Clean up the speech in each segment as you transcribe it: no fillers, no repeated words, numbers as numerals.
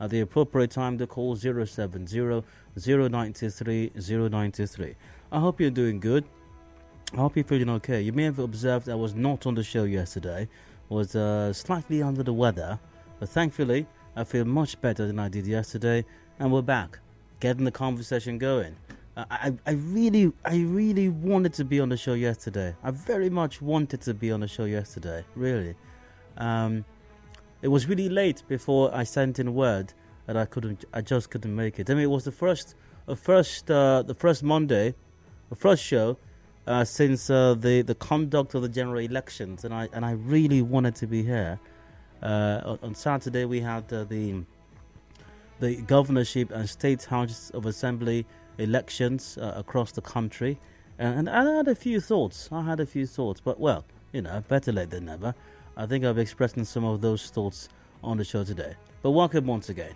at the appropriate time to call 070-093-093. I hope you're doing good. I hope you're feeling okay. You may have observed I was not on the show yesterday. Was slightly under the weather, but thankfully I feel much better than I did yesterday, and we're back, getting the conversation going. I really wanted to be on the show yesterday. I very much wanted to be on the show yesterday, really. It was really late before I sent in word that I just couldn't make it. I mean, it was the first Monday, the first show since the conduct of the general elections, and I really wanted to be here. On Saturday we had the governorship and state house of assembly elections across the country, and I had a few thoughts. But well, better late than never. I think I've expressed some of those thoughts on the show today. But welcome once again.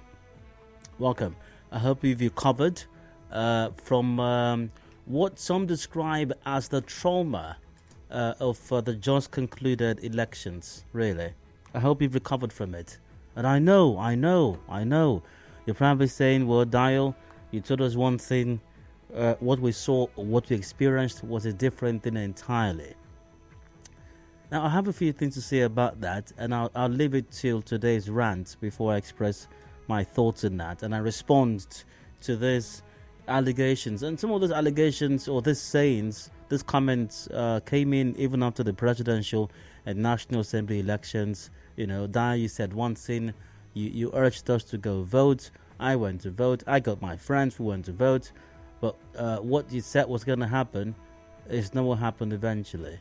Welcome. I hope you've recovered from what some describe as the trauma of the just concluded elections, really. I hope you've recovered from it. And I know. You're probably saying, well, Dial, you told us one thing. What we saw, or what we experienced was a different thing entirely. Now, I have a few things to say about that, and I'll leave it till today's rant before I express my thoughts on that. And I respond to these allegations. And some of those allegations or these sayings, these comments came in even after the presidential and National Assembly elections. Dial, you said one thing. You urged us to go vote. I went to vote. I got my friends who went to vote. But what you said was going to happen is not what happened eventually.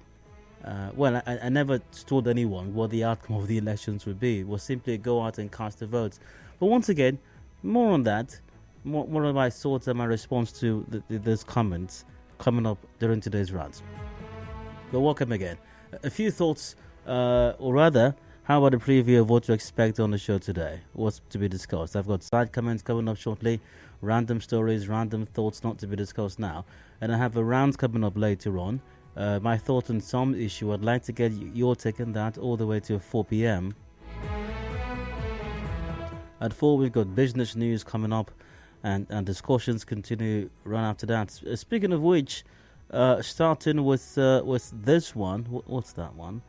Well, I never told anyone what the outcome of the elections would be. It was simply go out and cast the votes. But once again, more on that, more of my thoughts and my response to those comments coming up during today's rant. But welcome again. A few thoughts, or rather, how about a preview of what to expect on the show today? What's to be discussed? I've got side comments coming up shortly, random stories, random thoughts not to be discussed now, and I have a round coming up later on. My thoughts on some issue. I'd like to get your take on that all the way to 4 p.m. At 4, we've got business news coming up, and discussions continue right after that. Speaking of which, starting with this one. What's that one?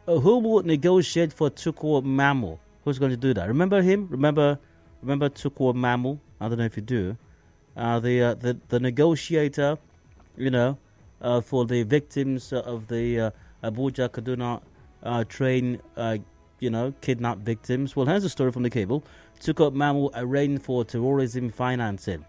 Who will negotiate for Tukur Mamu? Who's going to do that? Remember him? Remember Tukur Mamu? I don't know if you do. The negotiator, for the victims of the Abuja Kaduna train, kidnapped victims. Well, here's a story from the cable. Tukur Mamu arraigned for terrorism financing.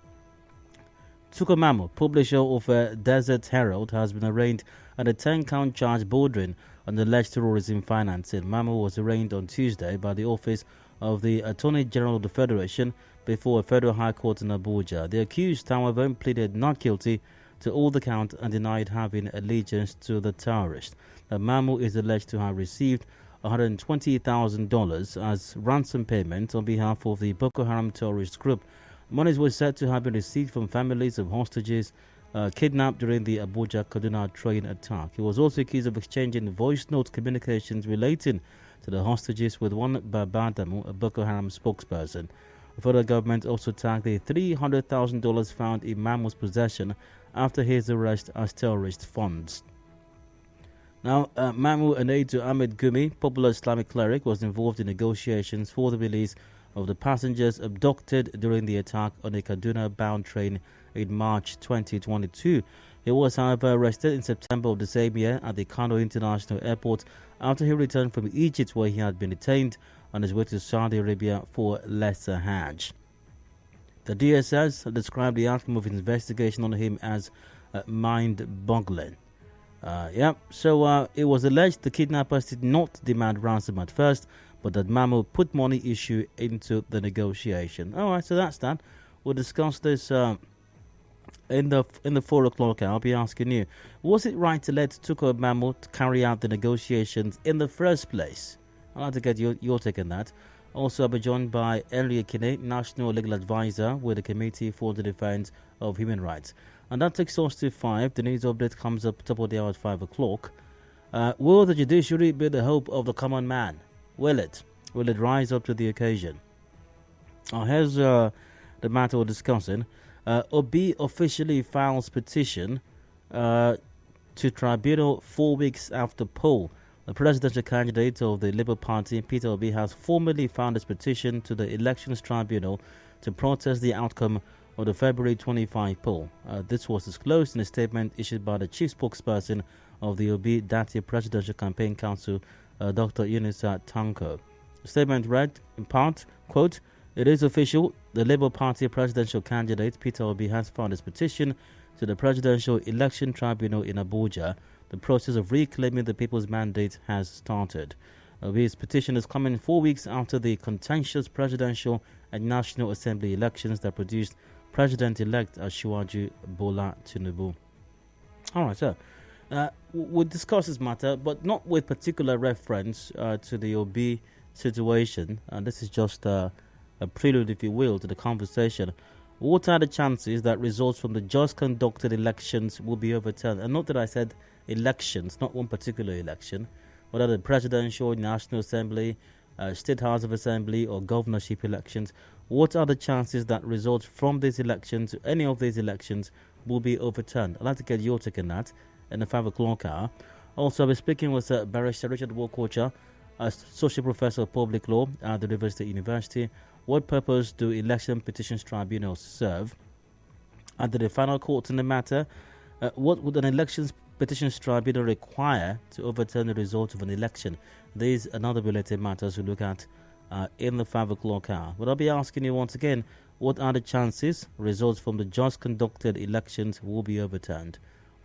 Tukur Mamu, publisher of Desert Herald, has been arraigned on a 10-count charge bordering on alleged terrorism financing. Mamu was arraigned on Tuesday by the office of the Attorney General of the Federation before a federal high court in Abuja. The accused, however, pleaded not guilty to all the count and denied having allegiance to the terrorist. Mamu is alleged to have received $120,000 as ransom payment on behalf of the Boko Haram terrorist group. Monies were said to have been received from families of hostages kidnapped during the Abuja-Kaduna train attack. He was also accused of exchanging voice note communications relating to the hostages with one Babadamu, a Boko Haram spokesperson. The federal government also tagged the $300,000 found in Mamu's possession after his arrest as terrorist funds. Now, Mamu, an aide to Ahmed Gumi, popular Islamic cleric, was involved in negotiations for the release of the passengers abducted during the attack on a Kaduna-bound train in March 2022. He was, however, arrested in September of the same year at the Kano International Airport after he returned from Egypt, where he had been detained on his way to Saudi Arabia for lesser Hajj. The DSS described the outcome of his investigation on him as mind-boggling. So it was alleged the kidnappers did not demand ransom at first, but that Mamu put money issue into the negotiation. All right, so that's that. We'll discuss this in the 4 o'clock hour. I'll be asking you, was it right to let Tukur Mamu carry out the negotiations in the first place? I'd like to get your take on that. Also, I'll be joined by Henry Ekine, National Legal Advisor with the Committee for the Defense of Human Rights. And that takes us to 5. The news update comes up top of the hour at 5 o'clock. Will the judiciary be the hope of the common man? Will it? Will it rise up to the occasion? Here's the matter we're discussing. Obi officially files petition to tribunal 4 weeks after poll. The presidential candidate of the Labour Party, Peter Obi, has formally filed his petition to the Elections Tribunal to protest the outcome of the February 25 poll. This was disclosed in a statement issued by the chief spokesperson of the Obi Dati Presidential Campaign Council, Dr. Yunisa Tanko. The statement read, in part, quote, "It is official. The Labour Party presidential candidate, Peter Obi, has filed his petition to the Presidential Election Tribunal in Abuja. The process of reclaiming the people's mandate has started." Obi's petition is coming 4 weeks after the contentious presidential and National Assembly elections that produced President-elect Asiwaju Bola Tinubu. All right, sir. We'll discuss this matter, but not with particular reference to the Obi situation. This is just a prelude, if you will, to the conversation. What are the chances that results from the just conducted elections will be overturned? And note that I said elections, not one particular election, whether the presidential, National Assembly, State House of Assembly, or governorship elections. What are the chances that results from these elections, any of these elections, will be overturned? I'd like to get your take on that in the 5 o'clock hour. Also, I'll be speaking with Barrister Richard Wokocha, Associate Professor of Public Law at the Rivers State University. What purpose do election petitions tribunals serve? Under the final court in the matter, what would an elections petitions tribunal require to overturn the result of an election? These and other related matters we'll look at in the 5 o'clock hour. But I'll be asking you once again, what are the chances results from the just conducted elections will be overturned?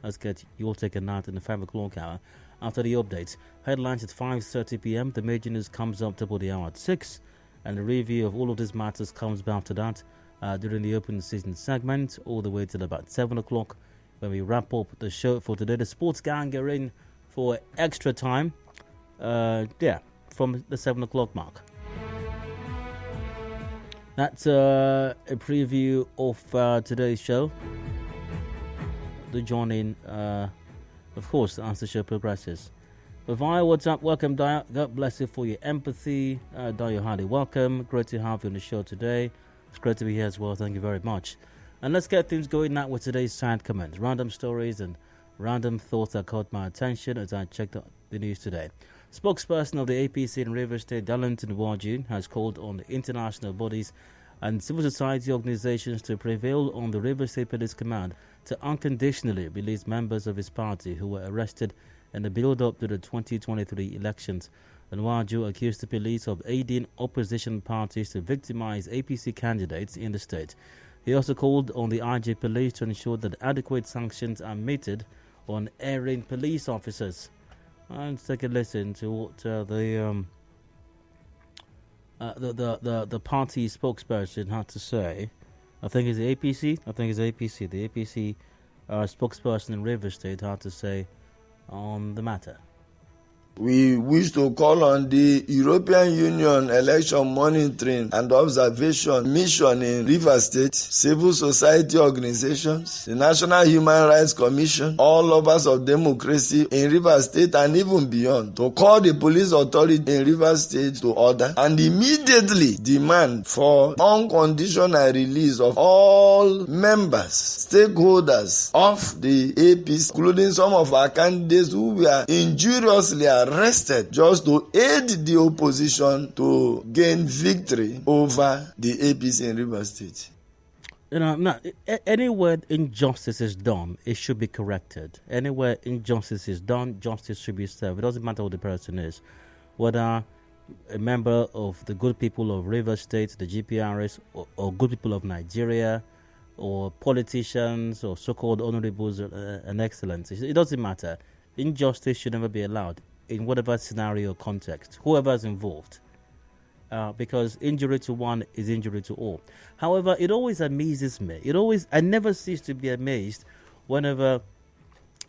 Let's get your take on that in the 5 o'clock hour. After the updates, headlines at 5:30 p.m. The major news comes up double the hour at 6. And the review of all of these matters comes back after that during the open season segment, all the way till about 7 o'clock when we wrap up the show for today. The sports gang are in for extra time, from the 7 o'clock mark. That's a preview of today's show. Do join in, of course, as the show progresses. But via WhatsApp, welcome Daya. God bless you for your empathy. Daya, you're highly welcome. Great to have you on the show today. It's great to be here as well. Thank you very much. And let's get things going now with today's side comments. Random stories and random thoughts that caught my attention as I checked out the news today. Spokesperson of the APC in Rivers State, Darlington Waju, has called on the international bodies and civil society organizations to prevail on the Rivers State Police Command to unconditionally release members of his party who were arrested in the build-up to the 2023 elections. And Waju accused the police of aiding opposition parties to victimize APC candidates in the state. He also called on the IG police to ensure that adequate sanctions are meted on erring police officers. And let's take a listen to what the party spokesperson had to say. I think it's the APC. The APC spokesperson in Rivers State had to say on the matter. We wish to call on the European Union Election Monitoring and Observation Mission in Rivers State, civil society organizations, the National Human Rights Commission, all lovers of democracy in Rivers State and even beyond, to call the police authority in Rivers State to order and immediately demand for unconditional release of all members, stakeholders of the APC, including some of our candidates who were injuriously arrested just to aid the opposition to gain victory over the APC in Rivers State. Now, anywhere injustice is done, it should be corrected. Anywhere injustice is done, justice should be served. It doesn't matter who the person is. Whether a member of the good people of Rivers State, the GPRS, or good people of Nigeria, or politicians, or so-called honorables and excellencies. It doesn't matter. Injustice should never be allowed in whatever scenario or context, whoever's involved. Because injury to one is injury to all. However, it always amazes me. I never cease to be amazed whenever,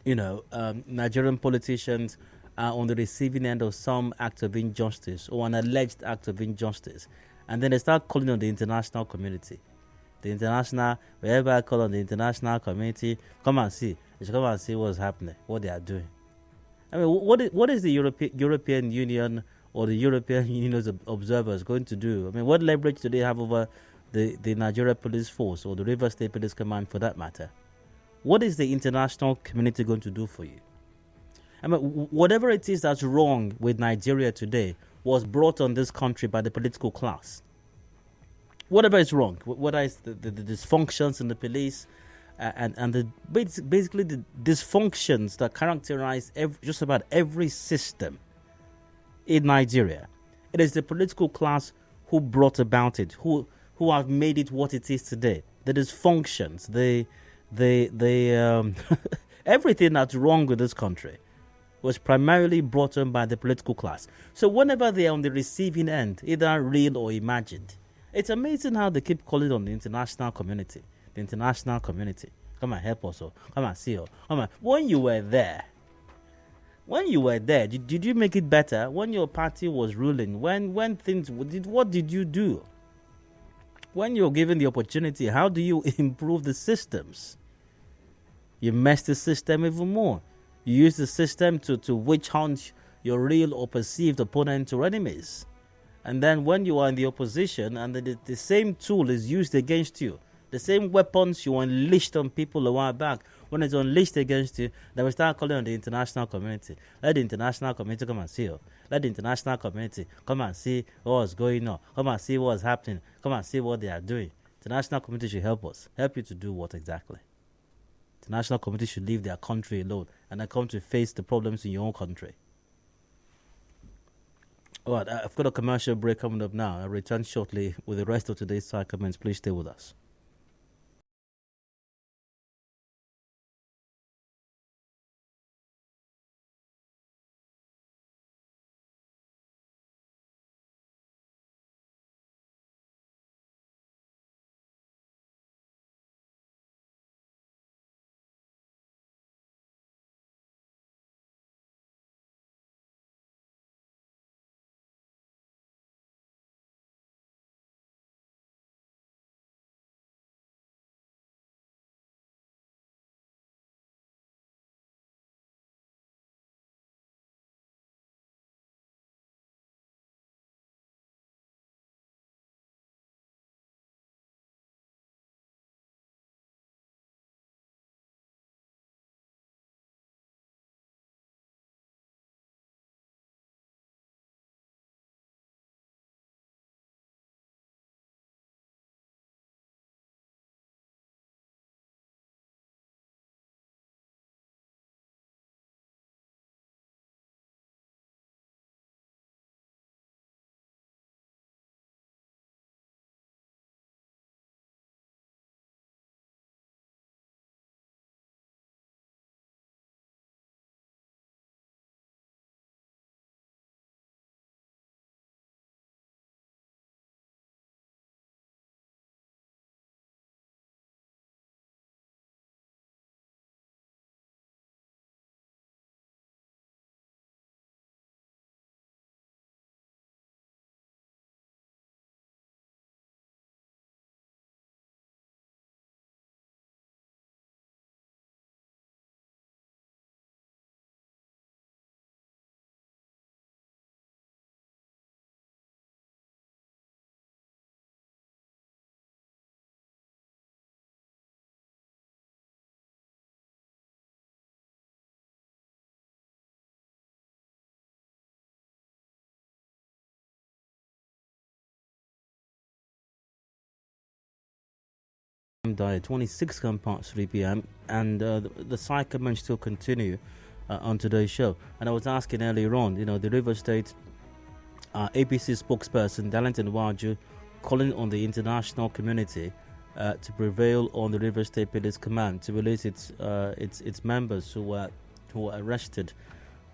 Nigerian politicians are on the receiving end of some act of injustice or an alleged act of injustice. And then they start calling on the international community. Wherever I call on the international community, come and see. You should come and see what's happening, what they are doing. I mean, what is the European Union or the European Union's observers going to do? I mean, what leverage do they have over the Nigeria Police Force or the Rivers State Police Command for that matter? What is the international community going to do for you? I mean, whatever it is that's wrong with Nigeria today was brought on this country by the political class. Whatever is wrong, whether it's the dysfunctions in the police and the basically the dysfunctions that characterize just about every system in Nigeria, it is the political class who brought about it, who have made it what it is today. The dysfunctions, everything that's wrong with this country was primarily brought on by the political class. So whenever they are on the receiving end, either real or imagined, it's amazing how they keep calling on the international community. The international community. Come and help us. Come and see us. Come on. When you were there, did you make it better? When your party was ruling, when things, what did you do? When you're given the opportunity, how do you improve the systems? You mess the system even more. You use the system to witch hunt your real or perceived opponents or enemies. And then when you are in the opposition and the same tool is used against you, the same weapons you unleashed on people a while back, when it's unleashed against you, then we start calling on the international community. Let the international community come and see you. Let the international community come and see what's going on. Come and see what's happening. Come and see what they are doing. The international community should help us. Help you to do what exactly? The national community should leave their country alone and then come to face the problems in your own country. All right, I've got a commercial break coming up now. I'll return shortly with the rest of today's side comments. Please stay with us. At 26 past 3 p.m. and the side comments still continue on today's show. And I was asking earlier on, the River State APC spokesperson Darlington Waju calling on the international community to prevail on the River State Police Command to release its members who were arrested.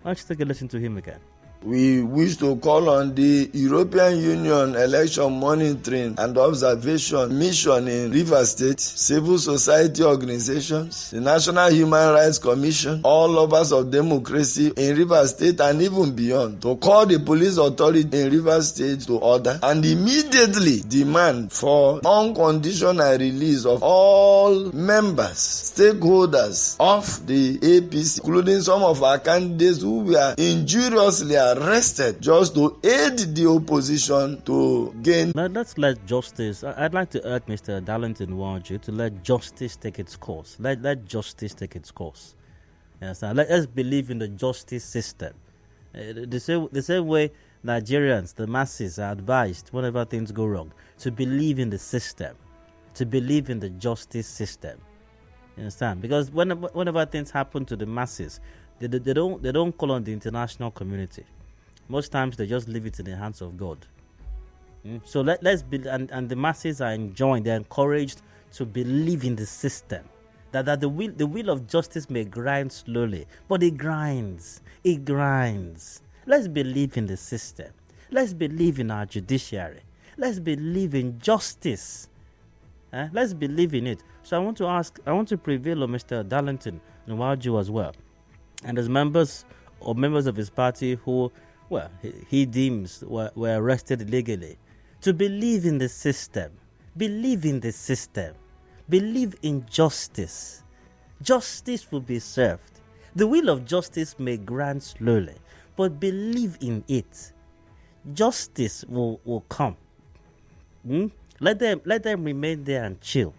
Let's take a listen to him again. We wish to call on the European Union Election Monitoring and Observation Mission in Rivers State, civil society organizations, the National Human Rights Commission, all lovers of democracy in Rivers State and even beyond, to call the police authority in Rivers State to order and immediately demand for unconditional release of all members, stakeholders of the APC, including some of our candidates who were injuriously arrested just to aid the opposition to gain. Let's let justice. I'd like to urge Mr. Darlington Waju to let justice take its course. Let justice take its course. Yes, let us believe in the justice system. The same way Nigerians, the masses, are advised whenever things go wrong to believe in the system, to believe in the justice system. You understand? Because whenever things happen to the masses, they don't call on the international community. Most times they just leave it in the hands of God. So let's be, and the masses are enjoying, they're encouraged to believe in the system. That the wheel of justice may grind slowly, but it grinds. It grinds. Let's believe in the system. Let's believe in our judiciary. Let's believe in justice. Let's believe in it. So I want to prevail on Mr. Darlington Nwaju as well, and as members of his party who, well, he deems were arrested illegally, to believe in the system. Believe in the system. Believe in justice. Justice will be served. The will of justice may grant slowly, but believe in it. Justice will come. Let them remain there and chill.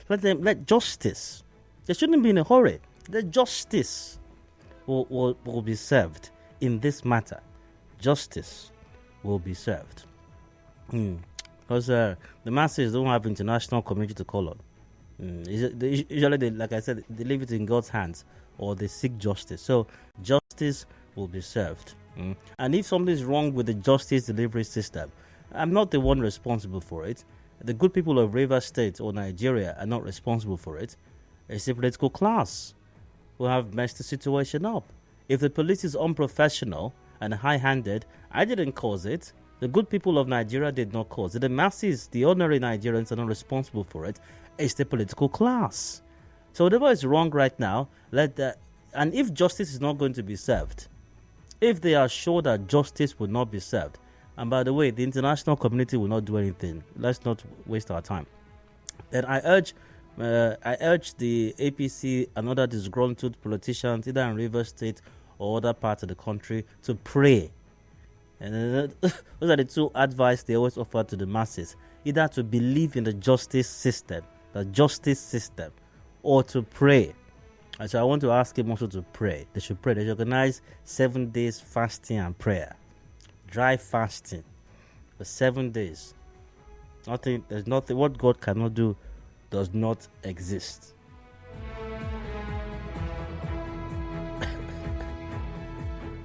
Let justice. They shouldn't be in a hurry. The justice will be served in this matter. Justice will be served. Because the masses don't have international community to call on. Usually, like I said, they leave it in God's hands or they seek justice. So justice will be served. And if something is wrong with the justice delivery system, I'm not the one responsible for it. The good people of Rivers State or Nigeria are not responsible for it. It's the political class who have messed the situation up. If the police is unprofessional and high-handed, I didn't cause it. The good people of Nigeria did not cause it. The masses, the ordinary Nigerians, are not responsible for it. It's the political class. So whatever is wrong right now, and if justice is not going to be served, if they are sure that justice will not be served, and by the way, the international community will not do anything, let's not waste our time, then I urge the APC and other disgruntled politicians, either in Rivers State or other parts of the country, to pray. And those are the two advice they always offer to the masses: either to believe in the justice system, or to pray. And so I want to ask him also to pray. They should pray. They should organize 7 days fasting and prayer, dry fasting for 7 days. There's nothing. What God cannot do does not exist.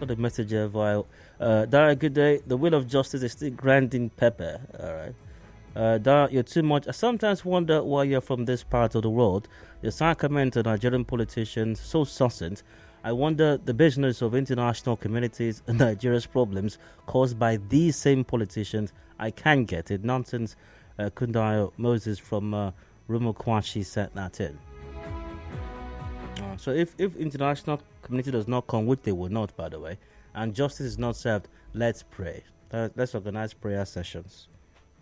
Got a message here via Dara, good day. The will of justice is still grinding pepper. All right. Dara, you're too much. I sometimes wonder why you're from this part of the world. Your side comment on Nigerian politicians so succinct. I wonder the business of international communities and Nigeria's problems caused by these same politicians. I can get it. Nonsense. Kundayo Moses from Rumokwashi sent that in. So if international community does not come, which they will not, by the way, and justice is not served, let's pray. Let's organize prayer sessions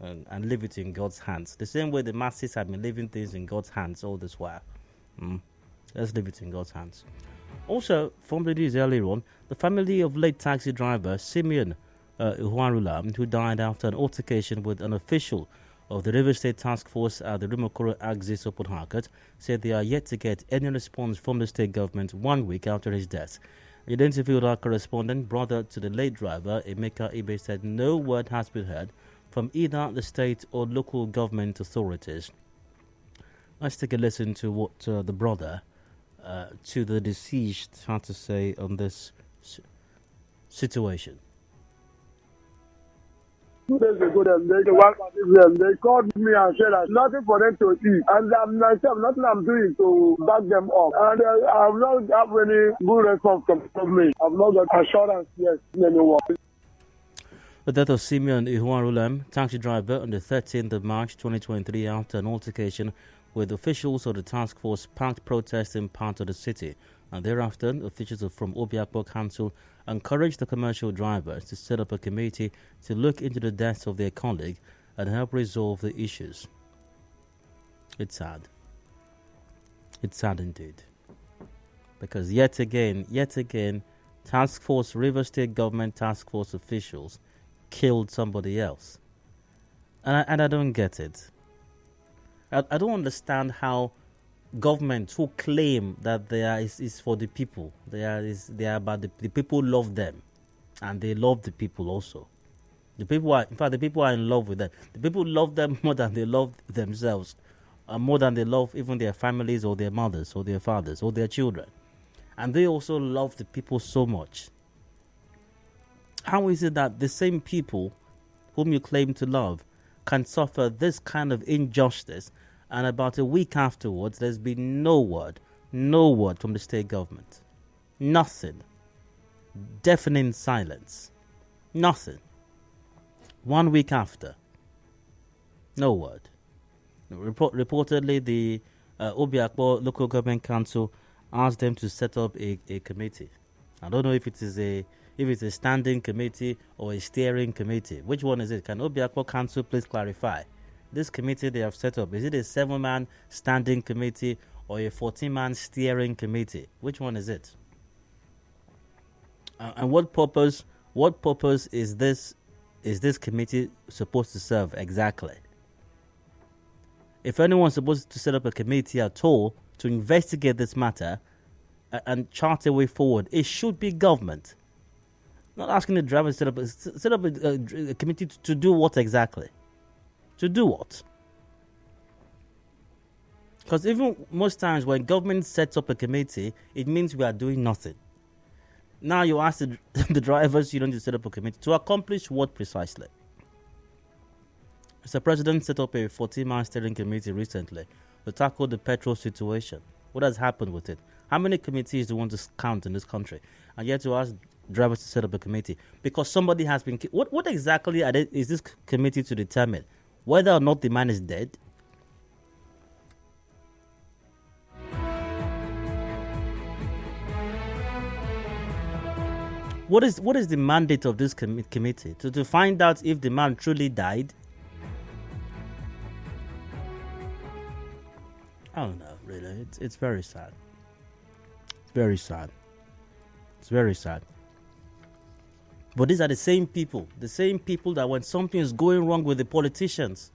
and leave it in God's hands. The same way the masses have been leaving things in God's hands all this while. Let's leave it in God's hands. Also, from the news earlier on, the family of late taxi driver Simeon Ihuarula, who died after an altercation with an official of the River State Task Force at the Rumokoro Axis Open Market, said they are yet to get any response from the state government 1 week after his death. An interviewed our correspondent, brother to the late driver, Emeka Ibe, said no word has been heard from either the state or local government authorities. Let's take a listen to what the brother to the deceased had to say on this situation. 2 days ago, they called me and said that nothing for them to eat. And myself, nothing I'm doing to back them up. And I have not have any good response from me. I've not got assurance yet anyone. The death of Simeon Ihuarulem, taxi driver, on the 13th of March 2023 after an altercation with officials of the task force packed protest in part of the city. And thereafter, officials from Obiakpo Council encouraged the commercial drivers to set up a committee to look into the deaths of their colleague and help resolve the issues. It's sad. It's sad indeed. Because yet again, River State government task force officials killed somebody else. And I don't get it. I don't understand how governments who claim that they are is for the people, they are about the people love them, and they love the people also. The people are in love with them. The people love them more than they love themselves, more than they love even their families or their mothers or their fathers or their children. And they also love the people so much. How is it that the same people whom you claim to love can suffer this kind of injustice, and about a week afterwards there's been no word from the state government? Nothing. Deafening silence. Nothing. 1 week after, no word. Reportedly, the Obiakpo Local Government Council asked them to set up a committee. I don't know if it is a standing committee or a steering committee. Which one is it? Can Obiakpo Council please clarify? This committee they have set up, is it a 7-man standing committee or a 14-man steering committee? Which one is it? And what purpose is this committee supposed to serve exactly? If anyone's supposed to set up a committee at all to investigate this matter and chart a way forward, it should be government. Not asking the driver to set up a committee to do what exactly? To do what? Because even most times when government sets up a committee, it means we are doing nothing. Now you ask the drivers, you don't need to set up a committee. To accomplish what precisely? Mr. President set up a 14-man steering committee recently to tackle the petrol situation. What has happened with it? How many committees do you want to count in this country? And yet to ask drivers to set up a committee because somebody has been killed. What exactly is this committee to determine? Whether or not the man is dead? What is the mandate of this committee? To find out if the man truly died? I don't know, really. It's very sad. It's very sad. It's very sad. But these are the same people that when something is going wrong with the politicians,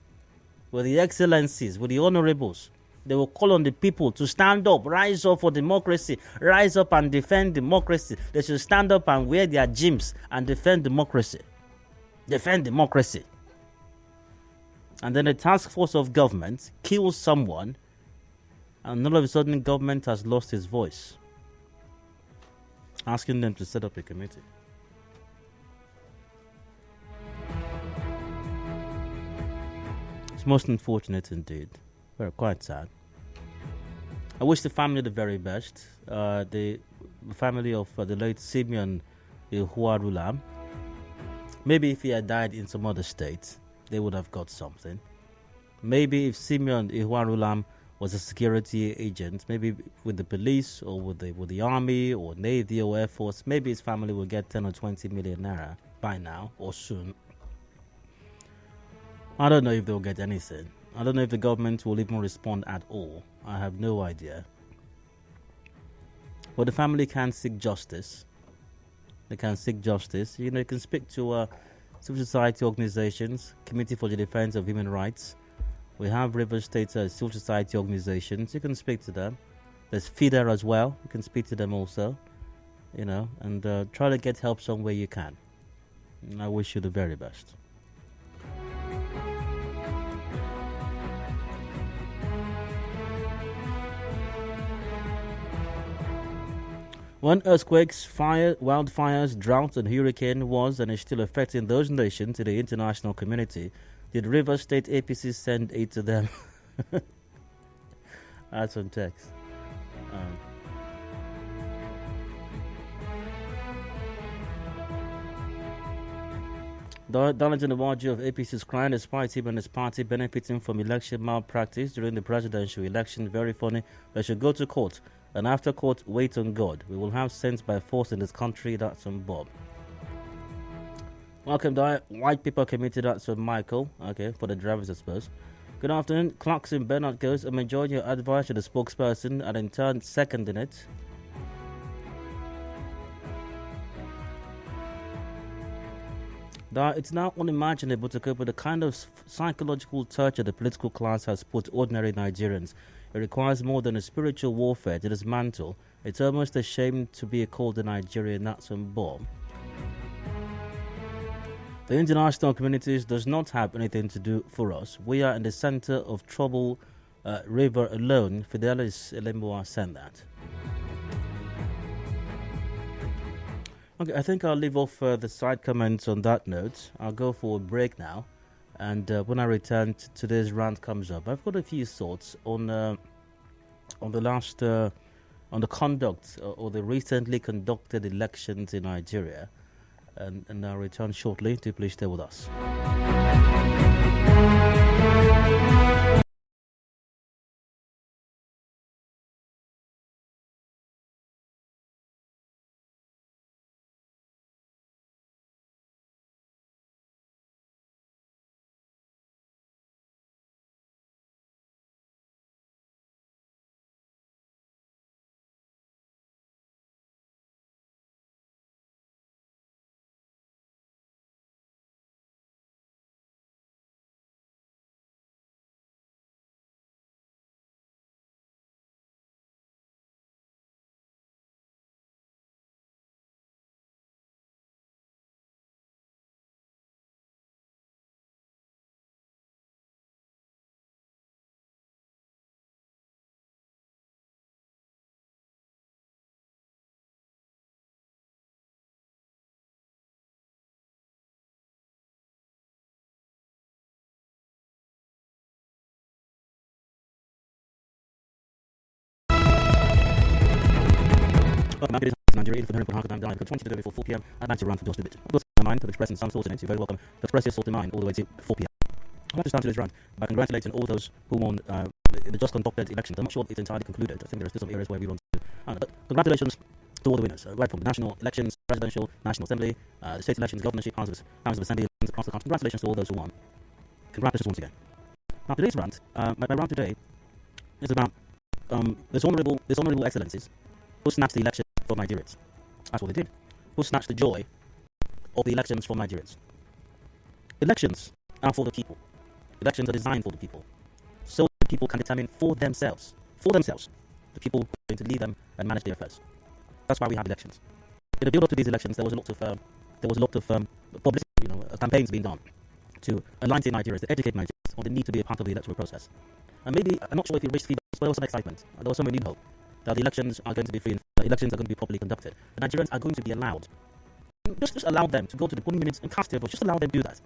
with the excellencies, with the honorables, they will call on the people to stand up, rise up for democracy, rise up and defend democracy. They should stand up and wear their gyms and defend democracy. Defend democracy. And then a task force of government kills someone, and all of a sudden government has lost its voice, asking them to set up a committee. It's most unfortunate indeed. Very quite sad. I wish the family the very best. The family of the late Simeon Ihuarulam. Maybe if he had died in some other state, they would have got something. Maybe if Simeon Ihuarulam was a security agent, maybe with the police or with the army or navy or air force, maybe his family will get 10 or 20 million naira by now or soon. I don't know if they'll get anything. I don't know if the government will even respond at all. I have no idea. But the family can seek justice. They can seek justice. You can speak to civil society organizations, Committee for the Defense of Human Rights. We have River State civil society organizations. You can speak to them. There's FIDA as well. You can speak to them also. And try to get help somewhere you can. And I wish you the very best. When earthquakes, wildfires, drought and hurricane was and is still affecting those nations in the international community, did River State APC send aid to them? Add some text. Darlington Awards of APC's crying despite him and his party benefiting from election malpractice during the presidential election. Very funny. They should go to court. And after court, wait on God. We will have sense by force in this country. That's from Bob. Welcome, to White People Committee. That's from Michael. Okay, for the drivers, I suppose. Good afternoon. Clarkson Bernard goes, I'm enjoying your advice to the spokesperson and in turn seconding it. Now, it's now unimaginable to cope with the kind of psychological torture the political class has put ordinary Nigerians. It requires more than a spiritual warfare to dismantle. It's almost a shame to be called a Nigerian, that's on bomb. The international community does not have anything to do for us. We are in the center of trouble river alone. Fidelis Elemboa said that. Okay, I think I'll leave off the side comments on that note. I'll go for a break now, and when I return, today's rant comes up. I've got a few thoughts on the conduct or the recently conducted elections in Nigeria, and I'll return shortly. Do please stay with us. Nigeria, if you're down, 20 to before 4 p.m. I'd like to run for just a bit. Of course, my mind to express some thoughts in it. You're very welcome to express your thoughts in mind all the way to 4 p.m. I want to start today's rant by congratulating all those who won the just conducted elections. I'm not sure it's entirely concluded. I think there are still some areas where we want to. But congratulations to all the winners, right from the national elections, presidential, national assembly, the state elections, governorship, houses of assembly elections across the country. Congratulations to all those who won. Congratulations once again. Now, today's rant, my rant today is about Dishonourable Excellencies who snatched the election from Nigerians. That's what they did. Who snatched the joy of the elections from Nigerians. Elections are for the people. Elections are designed for the people. So the people can determine for themselves, the people who are going to lead them and manage their affairs. That's why we have elections. In the build-up to these elections, there was a lot of publicity, campaigns being done to enlighten Nigerians, to educate Nigerians on the need to be a part of the electoral process. And maybe, I'm not sure if it reached feedback, but there was some excitement. There was some renewed hope that the elections are going to be free and the elections are going to be properly conducted. The Nigerians are going to be allowed. Just allow them to go to the polling units and cast their votes. Just allow them to do that.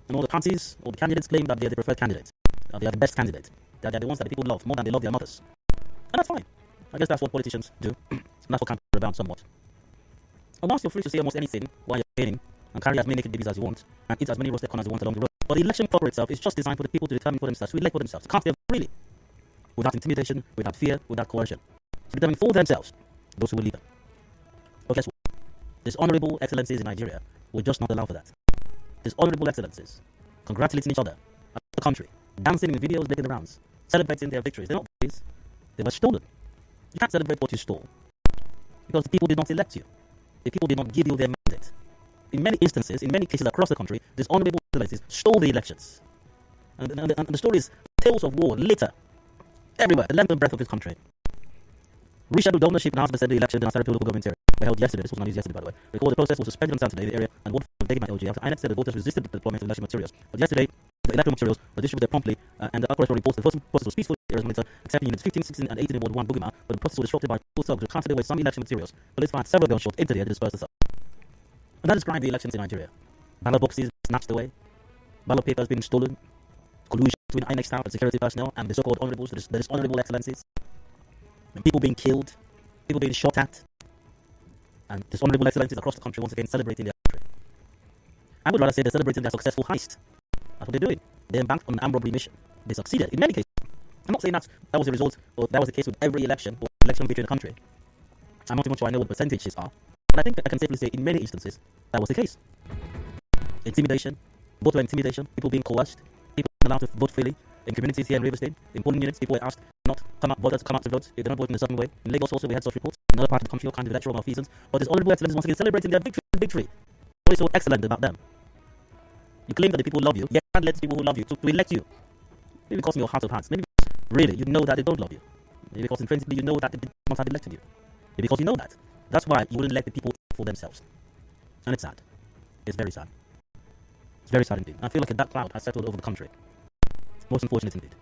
And all the parties, all the candidates claim that they are the preferred candidate, that they are the best candidate, that they are the ones that the people love more than they love their mothers. And that's fine. I guess that's what politicians do. And that's what campaigns are about somewhat. And whilst you're free to say almost anything while you're campaigning and carry as many naked babies as you want and eat as many roasted corn as you want along the road, but the election proper itself is just designed for the people to determine for themselves, to elect for themselves, to cast their vote freely, without intimidation, without fear, without coercion, to determine for themselves those who will lead them. But guess what? Dishonourable Excellencies in Nigeria will just not allow for that. Dishonourable Excellencies congratulating each other across the country, dancing in videos, making the rounds, celebrating their victories. They're not victories, they were stolen. You can't celebrate what you stole because the people did not elect you. The people did not give you their mandate. In many instances, in many cases across the country, Dishonourable Excellencies stole the elections. And the story is tales of war later, everywhere, the length and breadth of this country. Rescheduled governorship and House of Assembly elections in our local government area were held yesterday. This was not news yesterday, by the way. Recall the process was suspended on Saturday in the area and voted for taken by LG after INEC said the voters resisted the deployment of election materials. But yesterday, the electoral materials were distributed promptly and the accurate reports the first process was peaceful. Areas monitor, except units 15, 16, and 18 in Ward 1 Bugima, but the process was disrupted by full thugs who carted away some election materials. Police fired several gunshots into the air to disperse the thugs. And that described the elections in Nigeria. Ballot boxes snatched away, ballot papers being stolen, collusion between INEC staff and security personnel and the so-called honourables, the Dishonourable Excellencies, and people being killed, people being shot at, and Dishonourable Excellencies across the country once again celebrating their country. I would rather say they're celebrating their successful heist. That's what they're doing. They embarked on an armed robbery mission. They succeeded in many cases. I'm not saying that was the result, or that was the case with every election or election victory in the country. I'm not even sure I know what the percentages are, but I think I can safely say in many instances that was the case. Intimidation, voter intimidation, people being coerced, people being allowed to vote freely. In communities here in River State, in polling units, people were asked not voters to come out to vote if they're not voting in a certain way. In Lagos also we had such reports. In other parts of the country, all kinds of electoral malfeasance. But Dishonourable Excellencies once again celebrating their victory. What is so excellent about them? You claim that the people love you, yet you can't let the people who love you to elect you. Maybe because in your heart of hearts, maybe because really you know that they don't love you. Maybe because intrinsically you know that they must have elected you. Maybe because you know that. That's why you wouldn't let the people for themselves. And it's sad. It's very sad. It's very sad indeed. I feel like a dark cloud has settled over the country. Most unfortunate indeed.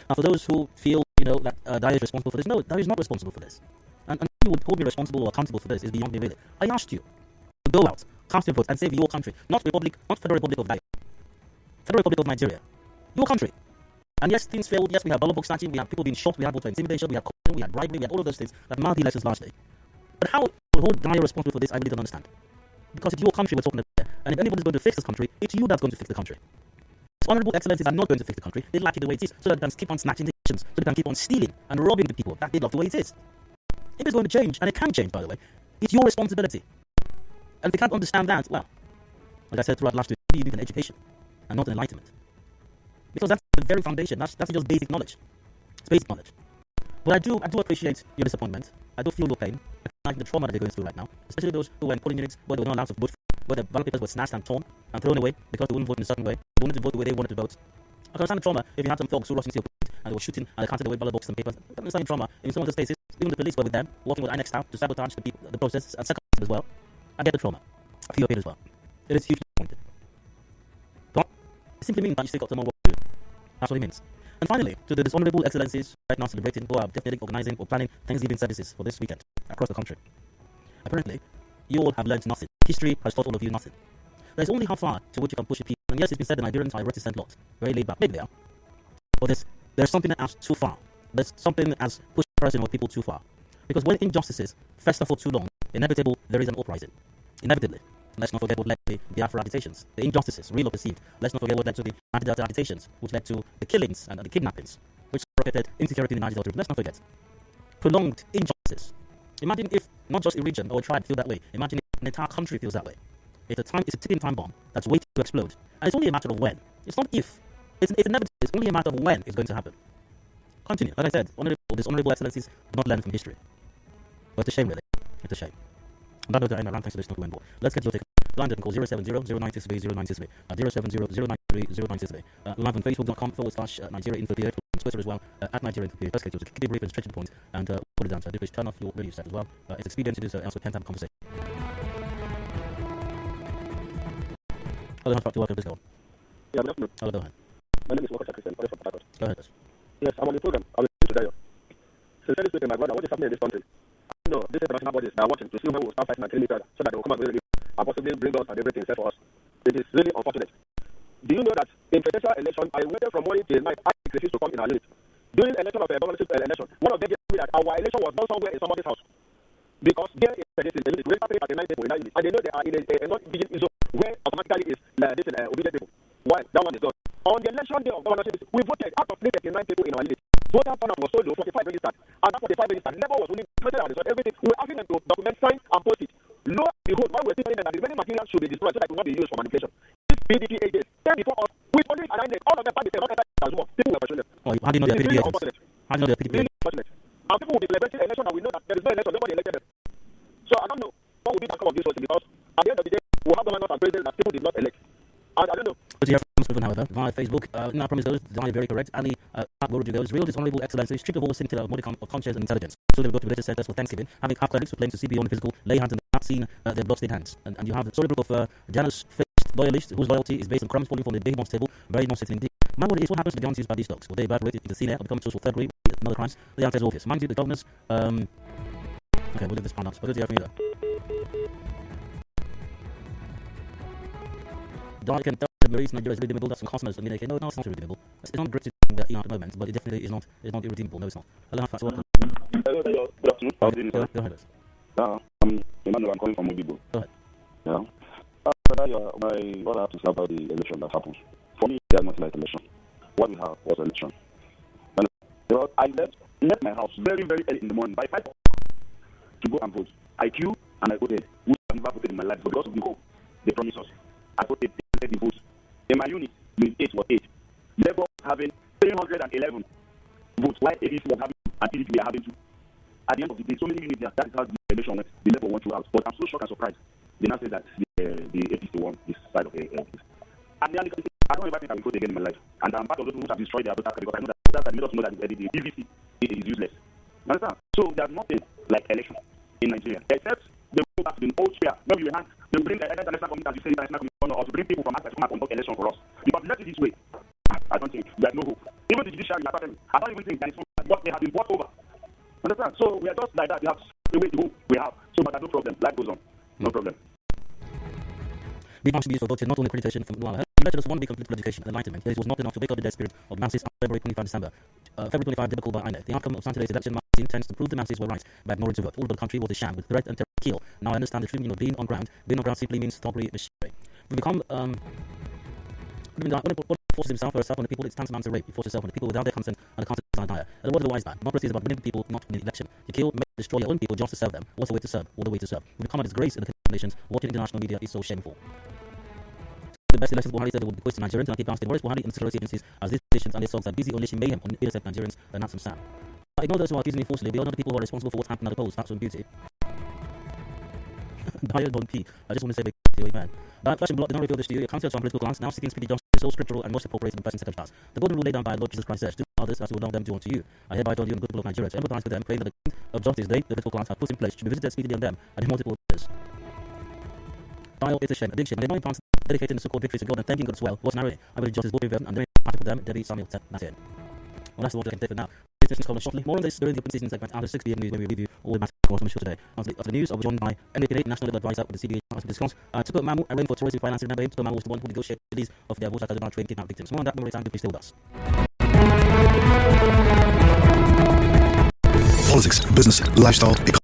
Now, for those who feel, that Daya is responsible for this, no, Daya is not responsible for this. And you would hold me responsible or accountable for this is beyond me, really. I asked you to go out, cast your votes, and save your country. Not Federal Republic of Daya. Federal Republic of Nigeria. Your country. And yes, things failed. Yes, we had ballot box snatching, we had people being shot, we had voter intimidation, we had corruption, we had bribery, we had all of those things that marred the elections largely. But how would hold Daya responsible for this, I really don't understand. Because it's your country we're talking about. And if anybody's going to fix this country, it's you that's going to fix the country. Dishonourable Excellencies are not going to fix the country. They like it the way it is, so that they can keep on snatching the nations, so they can keep on stealing and robbing the people that they love the way it is. If it's going to change, and it can change, by the way, it's your responsibility. And if you can't understand that, well, like I said throughout last week, you need an education and not an enlightenment. Because that's the very foundation. That's just basic knowledge. It's basic knowledge. But I do appreciate your disappointment. I do feel your pain. I can imagine the trauma that they're going through right now, especially those who were in polling units where they were not allowed to vote, where their ballot papers were snatched and torn and thrown away because they wouldn't vote in a certain way. They wanted to vote the way they wanted to vote. I can understand the trauma if you had some thugs who rushed into your plate and they were shooting and they counted away ballot boxes and papers. I can understand the trauma in some of those cases. Even the police were with them, working with INEC staff to sabotage the process and second as well. I get the trauma. I feel your pain as well. It is hugely disappointing. But it simply means that you still got someone work to do. That's what it means. And finally, to the Dishonourable Excellencies right now celebrating, who are definitely organizing or planning Thanksgiving services for this weekend across the country. Apparently, you all have learned nothing. History has taught all of you nothing. There's only how far to which you can push people. And yes, it's been said that Nigerians are a reticent lot. Very laid back. Maybe they are. But there's something that has too far. There's something that has pushed a person or people too far. Because when injustices fester for too long, inevitable there is an uprising. Inevitably. Let's not forget what led to the Biafra agitations, the injustices, real or perceived. Let's not forget what led to the Niger Delta agitations, which led to the killings and the kidnappings, which rocketed insecurity in the Niger Delta. Let's not forget. Prolonged injustice. Imagine if not just a region or a tribe feel that way. Imagine if an entire country feels that way. It's a tipping time bomb that's waiting to explode. And it's only a matter of when. It's not if. It's inevitable. It's only a matter of when it's going to happen. Continue. Like I said, Dishonourable Excellencies do not learn from history. But it's a shame, really. It's a shame. On that note, I end around. Thanks for listening to Wimbo. Let's get your take. Line call 070-0963-0963, 070-0963-0963. Live on Facebook.com/Nigeria Info Period. On Twitter as well, at Nigeria Info Period. Let's get to keep it brief and straight to the point. And put it down. So turn off your radio set as well. It's expedient to do so, else we can't have a conversation. Hello, welcome to this call. Yeah, good afternoon. Hello, go ahead. My name is Walker Christian, from Port Harcourt. Go ahead. Yes, I'm on the program. I was today. Sincerely speaking, my brother, what is happening in this country? You know, these international bodies that are watching to see when we will start fighting and killing each other so that they will come out with relief and possibly bring us and everything set for us. It is really unfortunate. Do you know that in presidential election, I waited from morning till night, I refused to come in our unit. During election of a governorship election, one of them gave me that our election was done somewhere in somebody's house. Because there is a unit, we have 39 people in that unit, and they know they are in a non-obedient zone where automatically is obedient people. Why? That one is done. On the election day of governorship, we voted out of 39 people in our unit. Voter turnout was so low, 45 registered. And that 45 registered, Labour was only presented and destroyed everything. We were asking them to document, sign, and post it. Lo and behold, while we were still telling them that the remaining materials should be destroyed so that it will not be used for manipulation. These PDP agents came before us with police and INEC. All of them had the same, not as well. People were questioning them. Oh, how do you know they're PDP agents? How do you know they're PDP agents? Really unfortunate. And people will be celebrating election and we know that there is no election, nobody elected them. So I don't know what will be the outcome of this whole thing because at the end of the day, we'll have governors and presidents that people did not elect. And I don't know. But you have spoken, however, via Facebook. I promise those, Daniel, very correct. Ali, goes, real Dishonourable Excellencies, stripped of all sin of modicum of conscience and intelligence. So they will go to religious centers for Thanksgiving, having half clerics who claim to see beyond the physical, lay hands and not seen their bloodstained hands. And you have the story book of Janus faced loyalist, whose loyalty is based on crumbs falling from the behemoth's table. Very nonsense indeed. My word is, what happens to the guns used by these dogs? Will they evaporate into thin air or become a source of third degree and other crimes? The answer is obvious. Mind you, the governors. Okay, we'll leave this pound up. But good to hear from you, though. I can tell the Marines Nigeria is redeemable. That's some customers. I mean, no, it's not redeemable. It's not great at the moment, but it definitely is not irredeemable. No, it's not. Hello, welcome. Hello, good afternoon. How are you doing? Go ahead. I'm Emmanuel. I'm calling from Modibo. Go ahead. Yeah. What I have to say about the election that happened. For me, there's nothing like election. What we have was election. And I left my house very, very early in the morning by 5 o'clock to go and vote. I queued and I voted. Which I've never voted in my life, but because of the hope they promised us, I voted. The votes. In my unit, unit 8 was 8. Labour was having 311 votes, while ADC was having and PDP were having 2. At the end of the day, so many units there, that is how the election went. The Labour went throughout. But I'm so shocked and surprised. They now say that the APC won this side of the this. And the only I don't ever think I will vote again in my life. And I'm part of those who have destroyed their voter card because I know that voters have made us know that the PVC is useless. You understand? So there's nothing like election in Nigeria, except they go back to the old sphere. Maybe we have they bring the international community, as you say, international community, or to bring people from outside to come and conduct election for us. Because let it this way, I don't think there's no hope. Even the judiciary, I don't even think that is what they have been bought over. Understand? So we are just like that. We have the way to hope we have. So, but there's no problem. Life goes on. No problem. Be contributed for voting, not only accreditation from Luala. Just 1 week of political education, enlightenment. Yet it was not enough to wake up the dead spirit of the masses on February 25 December. February 25, debacle by INEC. The outcome of Saturday's election intends to prove the masses were right by ignoring to vote. All over the country was a sham with threat and terror kill. Now I understand the true meaning of being on ground. Being on ground simply means thuggery machinery. We become when he forces himself or herself on the people, it's tantamount to rape. He forces himself on the people without their consent, and the consequences are dire. And the word of the wise man, democracy is about winning the people, not winning the election. You kill, make, destroy your own people just to serve them. What's the way to serve? All the way to serve. We become a disgrace in the nations. Watching international media is so shameful. The best elections Buhari said they would bequeath to Nigerians, and I keep asking Boris Buhari and security agencies as these politicians and their songs are busy unleashing mayhem on innocent Nigerians, and that's some sad. I ignore those who are accusing me falsely. We all know the people who are responsible for what's happened at the polls. That's some beauty. Diet Don P. I just want to say big to you, man. Fashion Block did not reveal this to you. Your counselor on political class now seeking speedy justice is so scriptural and most appropriate in the person's second class. The golden rule laid down by Lord Jesus Christ says, do others as you would know them do unto you. I hereby join you in the good people of Nigeria to empathize with them, praying that the king of justice they, the political class, have put in place should be visited speedily on them and in multiple years. Dial, it's a shame, a big shame. And they know in dedicating the so-called victory to God and thanking God as well. What's narrated? I believe justice will prevail and doing practical them, Debbie Samuel, that's it. Well, that's the one I can take for now. This is coming shortly. More on this during the open season segment after 6 p.m. news when we review all the matters on the show today. After the news, I was joined by NAPA National Legal Advisor with the CBA as we discussed. Tukur Mamu, arraigned for terrorism finance. Remember him, Tukur Mamu was the one who negotiated the release of their voice after the train kidnapped victims. More on that, memory time, please stay with us. Politics, business, lifestyle, economy.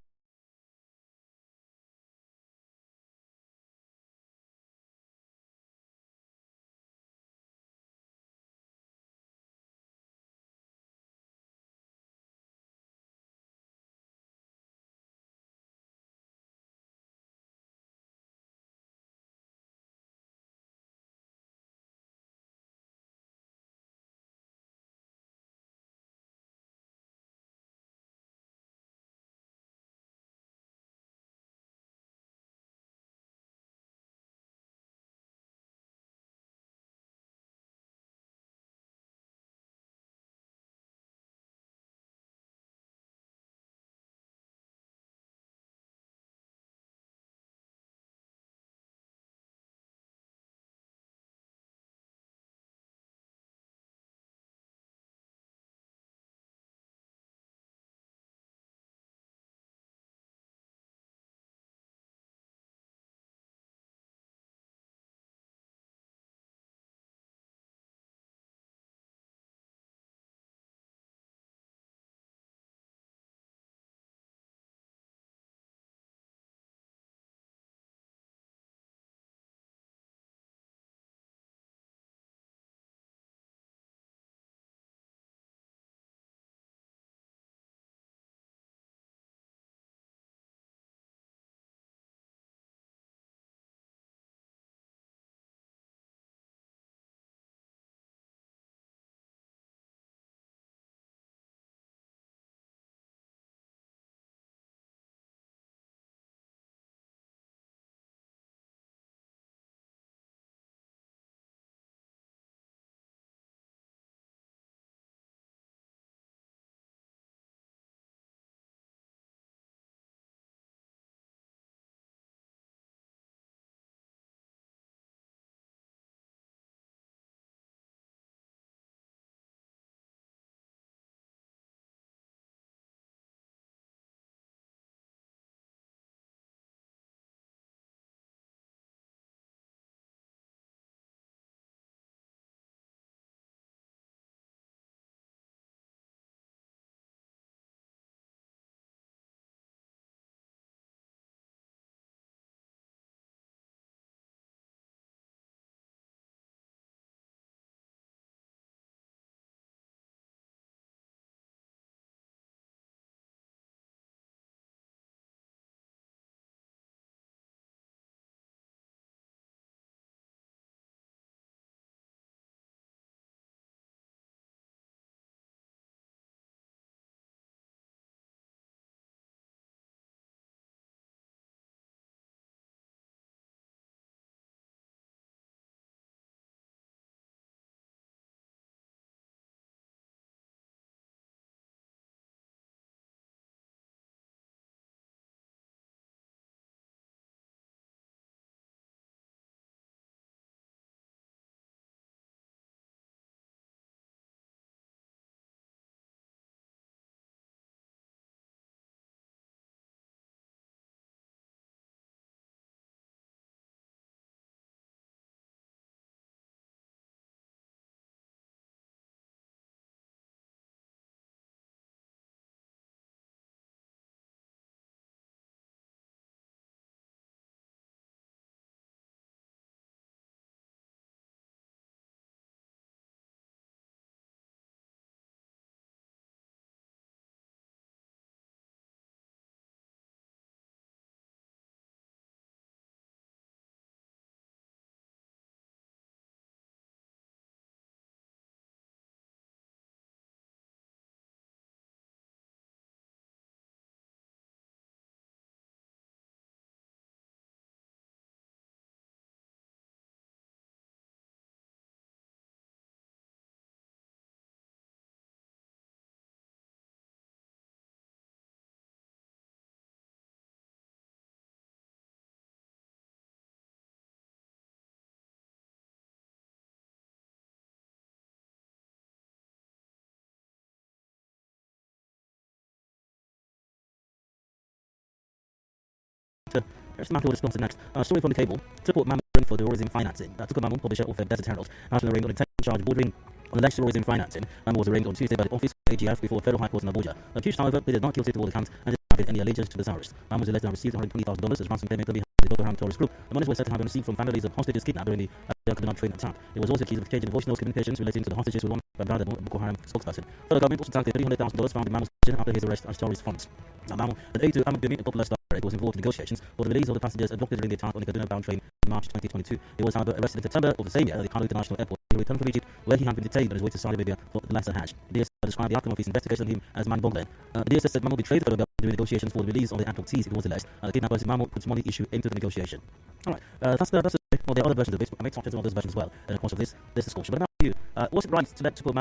Rest of the will discuss the next. Story from the cable. Support Mamu ring for terrorism financing. Took a Mamu, publisher of Desert Herald. National ring on the charge bordering on alleged terrorism financing. Mamu was arraigned on Tuesday by the office of AGF before Federal High Court in Abuja. The accused, however, pleaded not guilty to all the counts and did not have any allegiance to the terrorists. Mamu was alleged to have received $120,000 as ransom payment on behalf of the Boko Haram terrorist group. The monies were said to have been received from families of hostages kidnapped during the Kaduna train attack. It was also accused of exchanging voice notes communications relating to the hostages with one by the Boko Haram spokesperson. Federal government also tagged $300,000 found in Mamu's possession after his arrest as terrorist funds. Now, Mamu, an aide to Ahmed Bimi, a popular star, was involved in negotiations for the release of the passengers abducted during the attack on the Kaduna-bound train in March 2022. He was, however, arrested in September of the same year at the Kano International Airport. He returned from Egypt, where he had been detained on his way to Saudi Arabia for the lesser Hajj. The DSS described the outcome of his investigation of him as mind-boggling. The DSS said Mamu betrayed the federal government during negotiations for the release of the abductees. It was alleged. The kidnappers in Mamu put money issue into the negotiation. All right, that's well, there are other versions of this. I may talk to some of those versions as well in the course of this discussion. But now you, what's it right to let